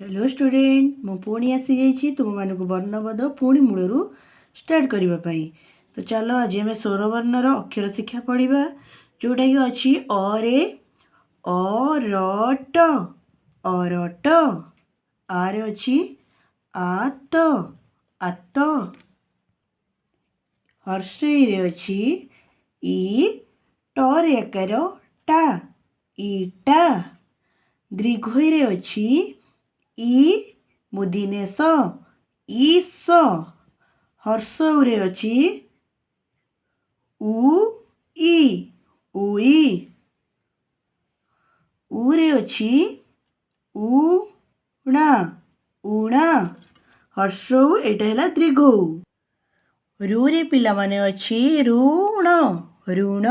Hello student मु पुणी आसी जाइए तुम मानक वर्णबोध पुणी मूलरू स्टार्ट करने। तो चलो आज आम स्वर वर्णर अक्षर शिक्षा पढ़ा जोटा कि अच्छी अरे अरट अरट आरे अच्छी आत आत हर्षई अच्छी इ टरे आकार टा इटा दीर्घई अच्छी इ मुदिने स ईस हर्षौरे अच्छी उ ई उई उरे अच्छी उणा उणा हर्षौ एटा है दीर्घ रुरे पिला माने अच्छी ऋण ऋण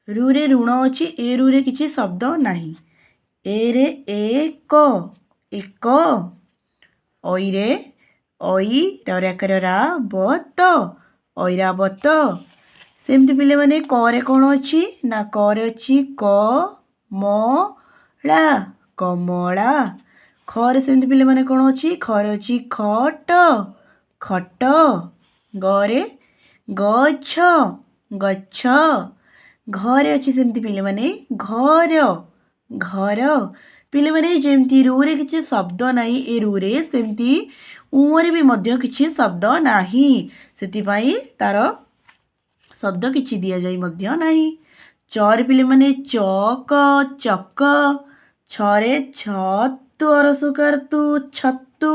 रुरे ऋण अच्छी ए रुरे किसी शब्द नहीं एरे एक एक ओइरे ओई राकर रा बत ऐरावत सेमती पिले माने करे कौन अच्छी ना करे अच्छी क म ला कमला खरे सेमती पिले माने कौन अच्छी खरे अच्छी खट खट गरे गछ गछ घरे अच्छी सेमती पिले माने घर घर पिले माने जेमती रुरे किसी शब्द नहीं ए रुरे सेमती उरे भी मध्य किसी शब्द नहीं सेतिपाई तार शब्द किछि दिया जाई मध्य नहीं चरे पिले माने चक चक छरे छतु अरसुकार तु छतु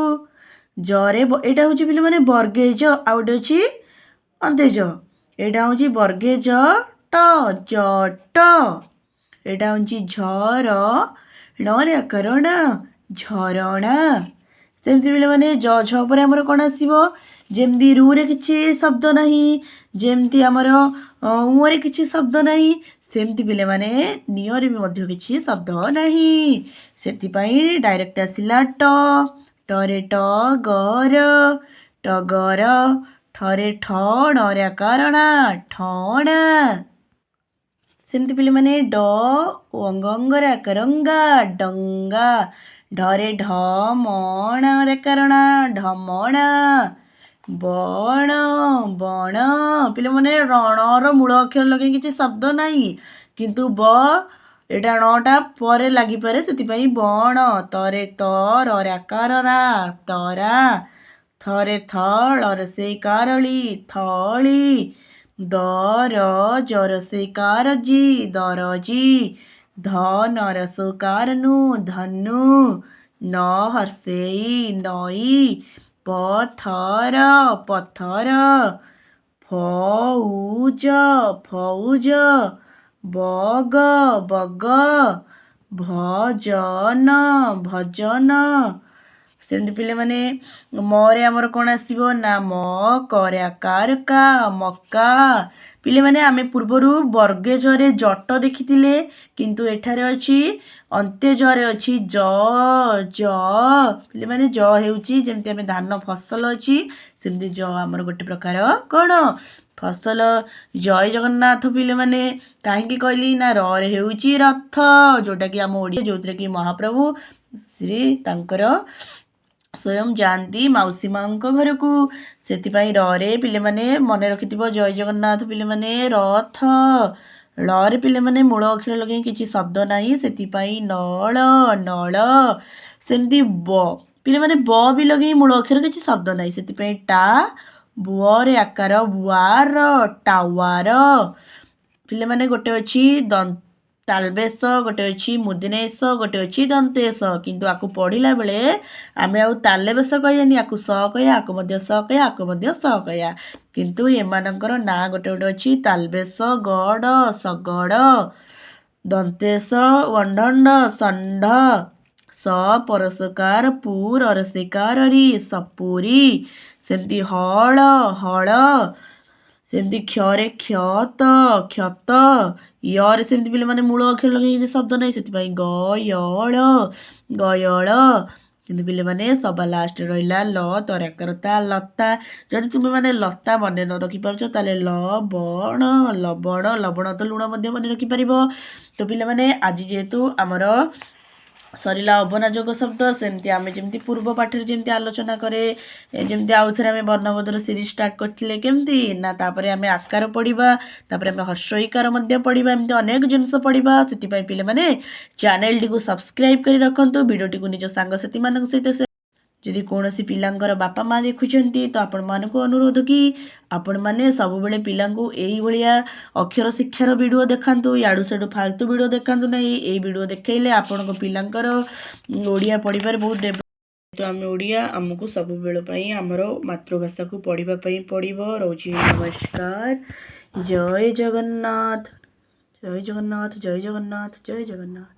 जरे एटा होची पिले माने वर्गेज आउट होची अंतेज एटा होची वर्गेज ट जट एटा होची झर णरे आकरणा झरणा सेमती पिले माने ज छ पर हमर कोन आसीबो जेमती रुरे किछि शब्द नहीं जेमती हमर उरे किछि शब्द नहीं सेमती पिले माने नियरे भी मध्य किछि शब्द नहीं सेतिपाई डायरेक्ट आसिला ट टरे टगर टगर ठरे ठणरे आकरणा ठणा सेमती पिले माने ड अंगंगरे आकरंगा डंगा ढरे ढमण रे करणा ढमणा बण बण पिले माने रणर मूल अक्षर लगे किसी शब्द नहीं किंतु ब एटा णटा परे लगी पारे सेतिपाई बण तरे तर रे आकार रा तरा थरे थल से कारली थली दर जर से कारजी दरजी धन रसकार नु धनु न हर्षेई नई पथर पथर फौज फौज बग बग भजन भजन सेमती पिले माने मरे आमर कौन आसीबो ना म करे आकार का मक्का पिले माने आमे पूर्वरु वर्गेजरे जट देखिथिले किंतु एठारे अछि अंत्यजरे अछि ज ज पिले माने ज हेउची जेमती आमे धान फसल अछि सेमती ज आमर गोटे प्रकार कोन फसल जय जगन्नाथ पिले माने काहेकि कहली ना रे हेउची रथ जोटा कि आम ओडिया जोतरे कि महाप्रभु श्री तांकर स्वयं जाती मौसी माँ घर को से रे पिले माने मन रखिथिबो जय जगन्नाथ पिले माने रथ रे पिले माने मूल अक्षर लगे किसी शब्द नहीं सेतिपाई नल नल सेमती ब पिले माने ब भी लगे मूल अक्षर किसी शब्द नहीं सेतिपाई टा बुअरे आकार बुआर टावार पिले माने गोटे अछि तालबेश गोटे अच्छी मुदिनेश गोटे अच्छी दंतेश किंतु आकु पढ़िला बेले आमे आउ तालबेश कहयानी आकु स कहया आकु मध्य स कहया आकु मध्य स कहया किंतु एमानकर ना गोटे गोटे अच्छी तालबेश गड़ सगड़ दंतेश वंडंड संढ स परसकार पुर अरसिकार री सपुरी सेमती हल हल सेमती क्षरे क्षत क्षत यर सेमती पिले माने मूल अक्षर लगे शब्द नहीं सेतिपाई गयल गयल किंतु पिले माने सबा लास्ट रहिला ल तराकरता लता जदि तुमे माने लता मने न रखि परछ ताले लबण लबण लबण तो लुण मध्य मने रखि परिबो। तो पिले माने आज जेहेतु हमर सरिला अबना जोग शब्द सेमती आम जमी पूर्व पाठर जमी आलोचना करे जमी आउ थे वर्णबोधर सीरीज स्टार्ट करते केमती ना तापर आम आकार पढ़ा आम हर्षईकार पढ़ा एमती अनेक जिनस पढ़ा से पे मैंने चैनल टी सब्सक्राइब कर रखु भिडियो टी निज सांगसाथी मान सहित जदि कौन पिलांकर बापा माँ देखुंट तो आपण मानक अनुरोध कि आपण मैंने सब बेले पिलांकु एई भलिया अक्षर शिक्षार वीडियो देखांतु याडू सेडू फालतू वीडियो देखांतु ना ये वीडियो देखैले आपण पिलांकर ओडिया पढ़िबार बहुत डेभलप तो आम ओडिया आमको सब बेल आमर मातृभाषा को पढ़ाई पड़ो रोची नमस्कार जय जगन्नाथ जय जगन्नाथ जय जगन्नाथ जय जगन्नाथ।